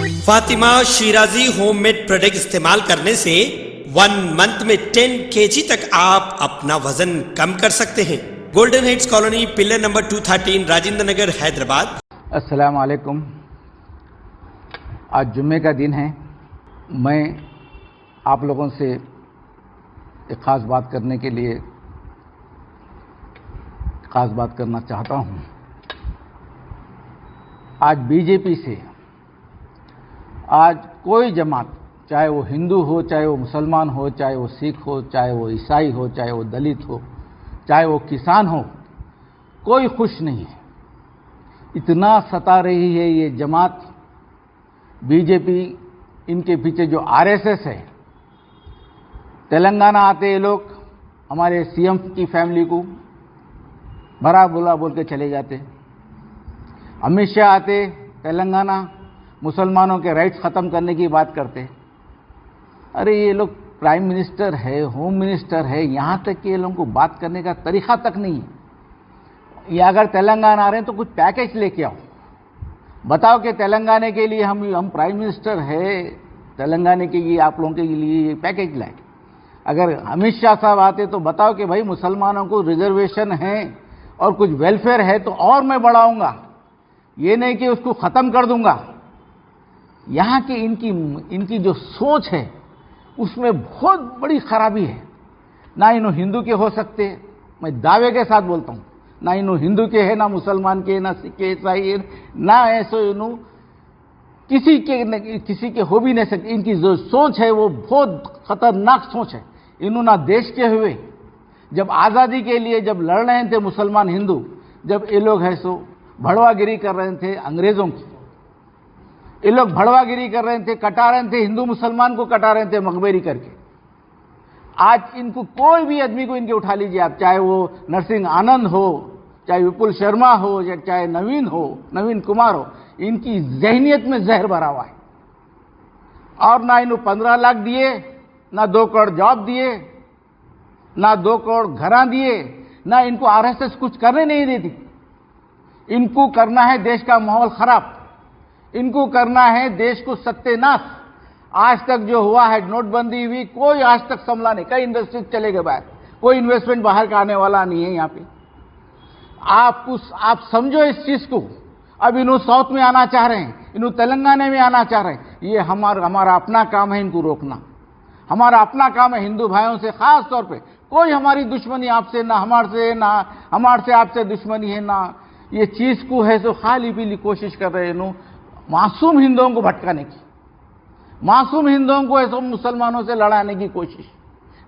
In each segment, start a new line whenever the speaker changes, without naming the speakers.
Fatima Shirazi homemade product इस्तेमाल करने से 1 मंथ में 10 kg तक आप अपना वजन कम कर सकते हैं। Golden Heights Colony, pillar number 213, Rajendra Nagar, Hyderabad.
अस्सलाम वालेकुम। आज जुम्मे का दिन है। मैं आप लोगों से एक ख़ास बात करने के लिए ख़ास बात करना चाहता हूँ। आज बीजेपी से आज कोई जमात, चाहे वो हिंदू हो, चाहे वो मुसलमान हो, चाहे वो सिख हो, चाहे वो ईसाई हो, चाहे वो दलित हो, चाहे वो किसान हो, कोई खुश नहीं है। इतना सता रही है ये जमात बीजेपी, इनके पीछे जो आरएसएस है। तेलंगाना आते ये लोग हमारे सीएम की फैमिली को भरा बुला बोल के चले जाते। अमित शाह आते तेलंगाना मुसलमानों के राइट्स ख़त्म करने की बात करते। अरे ये लोग प्राइम मिनिस्टर है, होम मिनिस्टर है, यहाँ तक कि ये लोगों को बात करने का तरीक़ा तक नहीं है। ये अगर तेलंगाना आ रहे हैं तो कुछ पैकेज लेके आओ, बताओ कि तेलंगाना के लिए हम प्राइम मिनिस्टर है, तेलंगाना के लिए आप लोगों के लिए ये पैकेज लाए। अगर अमित शाह साहब आते तो बताओ कि भाई मुसलमानों को रिजर्वेशन है और कुछ वेलफेयर है तो और मैं बढ़ाऊंगा, ये नहीं कि उसको ख़त्म कर दूंगा। यहाँ की इनकी जो सोच है उसमें बहुत बड़ी खराबी है। ना इन्हों हिंदू के हो सकते, मैं दावे के साथ बोलता हूँ, ना इन्हों हिंदू के है, ना मुसलमान के, ना सिख के, ईसाई, ना ऐसे इन्हों किसी के हो भी नहीं सकते। इनकी जो सोच है वो बहुत खतरनाक सोच है। इन्हों ना देश के हुए, जब आज़ादी के लिए जब लड़ रहे थे मुसलमान हिंदू, जब ये लोग है सो भड़वागिरी कर रहे थे अंग्रेज़ों की, ये लोग भड़वागिरी कर रहे थे, कटा रहे थे, हिंदू मुसलमान को कटा रहे थे मकबरी करके। आज इनको कोई भी आदमी को इनके उठा लीजिए आप, चाहे वो नरसिंह आनंद हो, चाहे विपुल शर्मा हो, या चाहे नवीन कुमार हो, इनकी जहनियत में जहर भरा हुआ है। और ना इन्हों 15 लाख दिए, ना 2 करोड़ जॉब दिए, ना 2 करोड़ घरा दिए, ना इनको आरएसएस कुछ करने नहीं देती। इनको करना है देश का माहौल खराब, इनको करना है देश को सत्यानाश। आज तक जो हुआ है, नोटबंदी हुई, कोई आज तक संभला नहीं। कई इंडस्ट्रीज चले गए बाहर, कोई इन्वेस्टमेंट बाहर का आने वाला नहीं है यहाँ पे। आप समझो इस चीज को। अब इन्हों साउथ में आना चाह रहे हैं, इन्हों तेलंगाना में आना चाह रहे हैं। ये हमारा अपना काम है इनको रोकना। हमारा अपना काम है हिंदू भाइयों से, खास तौर पे कोई हमारी दुश्मनी आपसे ना, हमारे से आपसे दुश्मनी है ना। ये चीज को है सो खाली पीली कोशिश कर रहे हैं मासूम हिंदुओं को भटकाने की, मासूम हिंदुओं को ऐसे मुसलमानों से लड़ाने की कोशिश,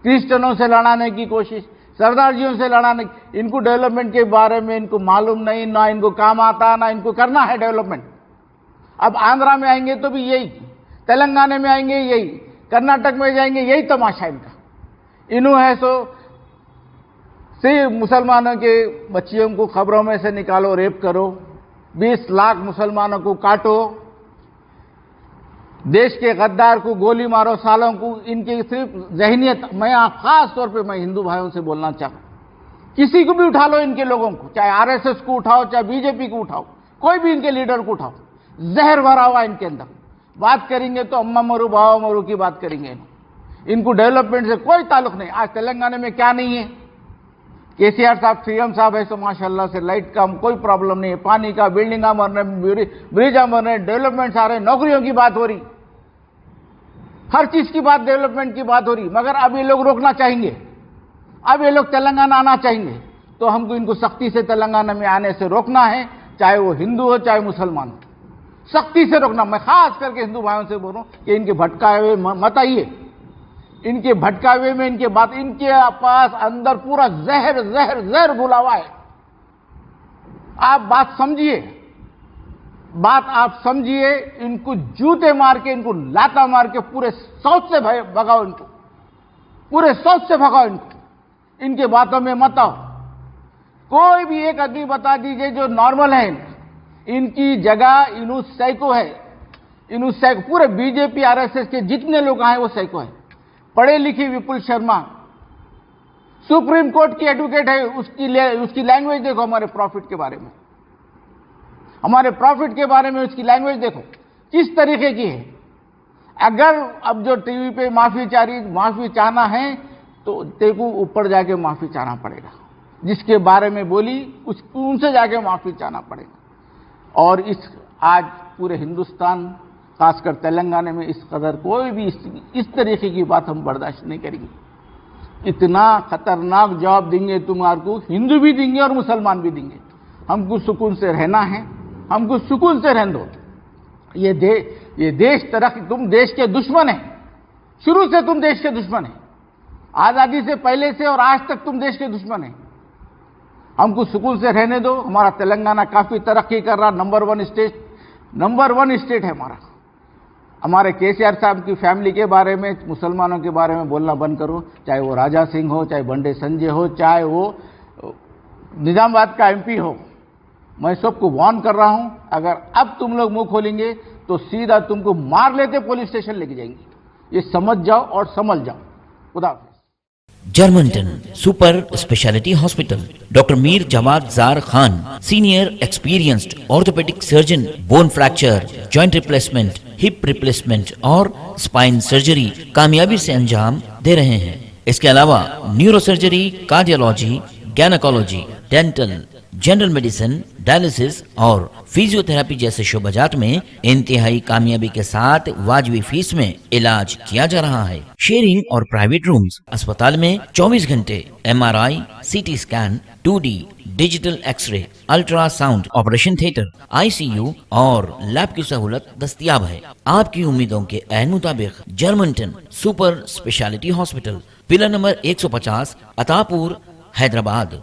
क्रिश्चियनों से लड़ाने की कोशिश, सरदार जियों से लड़ाने की। इनको डेवलपमेंट के बारे में इनको मालूम नहीं, ना इनको काम आता, ना इनको करना है डेवलपमेंट। अब आंध्रा में आएंगे तो भी यही, तेलंगाना में आएंगे यही, कर्नाटक में जाएंगे यही तमाशा इनका। इन्हों है सो मुसलमानों के बच्चियों को खबरों में से निकालो, रेप करो, 20 लाख मुसलमानों को काटो, देश के गद्दार को गोली मारो, सालों को। इनकी सिर्फ जहनियत। मैं खास तौर पे मैं हिंदू भाइयों से बोलना चाहूँ, किसी को भी उठा लो इनके लोगों को, चाहे आरएसएस को उठाओ, चाहे बीजेपी को उठाओ, कोई भी इनके लीडर को उठाओ, जहर भरा हुआ इनके अंदर। बात करेंगे तो अम्मा मरू बाबा मरू की बात करेंगे। इनको डेवलपमेंट से कोई ताल्लुक नहीं। आज तेलंगाना में क्या नहीं है? केसीआर साहब, सीएम साहब है तो माशाल्लाह से लाइट का कोई प्रॉब्लम नहीं है, पानी का, बिल्डिंग बन रहे, ब्रिज बन रहे, डेवलपमेंट आ रहे, नौकरियों की बात हो रही, हर चीज की बात, डेवलपमेंट की बात हो रही। मगर अब ये लोग रोकना चाहेंगे, अब ये लोग तेलंगाना आना चाहेंगे, तो हमको इनको सख्ती से तेलंगाना में आने से रोकना है, चाहे वो हिंदू हो चाहे मुसलमान हो, सख्ती से रोकना। मैं खास करके हिंदू भाइयों से बोल रहा हूं कि इनके भटकाए हुए मत आइए, इनके भटकावे में इनके बात, इनके पास अंदर पूरा जहर घुला हुआ है। आप बात समझिए, बात आप समझिए। इनको जूते मार के, इनको लाता मार के पूरे साउथ से भगाओ, इनको पूरे साउथ से भगाओ इनको। इनके बातों में मत आओ। कोई भी एक आदमी बता दीजिए जो नॉर्मल है, इनकी जगह इन्हू साइको है, इन्हू साइको। पूरे बीजेपी आरएसएस के जितने लोग आए वो साइको है। पढ़े लिखे विपुल शर्मा सुप्रीम कोर्ट की एडवोकेट है, उसकी लैंग्वेज देखो हमारे प्रॉफिट के बारे में, हमारे प्रॉफिट के बारे में उसकी लैंग्वेज देखो। किस तरीके की है। अगर अब जो टीवी पे माफी चाहना है तो तेरे को ऊपर जाके माफी चाहना पड़ेगा, जिसके बारे में बोली उनसे जाके माफी चाहना पड़ेगा। और आज पूरे हिंदुस्तान, खासकर तेलंगाना में इस कदर कोई भी इस तरीके की बात हम बर्दाश्त नहीं करेंगे। इतना खतरनाक जवाब देंगे तुम्हारे को, हिंदू भी देंगे और मुसलमान भी देंगे। हमको सुकून से रहना है, हमको सुकून से रहने दो। ये देश तरक्की, तुम देश के दुश्मन है, शुरू से तुम देश के दुश्मन है, आजादी से पहले से और आज तक तुम देश के दुश्मन है। हमको सुकून से रहने दो। हमारा तेलंगाना काफी तरक्की कर रहा, नंबर वन स्टेट है हमारा। हमारे केसीआर साहब की फैमिली के बारे में, मुसलमानों के बारे में बोलना बंद करो, चाहे वो राजा सिंह हो, चाहे बंडे संजय हो, चाहे वो निजामाबाद का एमपी हो। मैं सबको वार्न कर रहा हूं, अगर अब तुम लोग मुंह खोलेंगे तो सीधा तुमको मार लेते पुलिस स्टेशन लेके जाएंगे। ये समझ जाओ और समझ जाओ। खुदा हाफिज।
Germanten super speciality hospital, doctor Mir Jawad Jar Khan, senior experienced orthopaedic surgeon, bone fracture, joint replacement, hip replacement और स्पाइन सर्जरी कामयाबी से अंजाम दे रहे हैं। इसके अलावा neuro surgery, cardiology, gynaecology, dental, general medicine, dialysis और फिजियोथेरेपी जैसे शोबाजात में इंतहाई कामयाबी के साथ वाजबी फीस में इलाज किया जा रहा है। शेयरिंग और प्राइवेट रूम्स, अस्पताल में 24 घंटे MRI, CT scan, 2D digital x-ray, ultrasound, operation theatre, ICU और लैब की सहूलत दस्तयाब है। आपकी उम्मीदों के ऐन मुताबिक Germanten super speciality hospital, pillar number 150, Attapur, Hyderabad.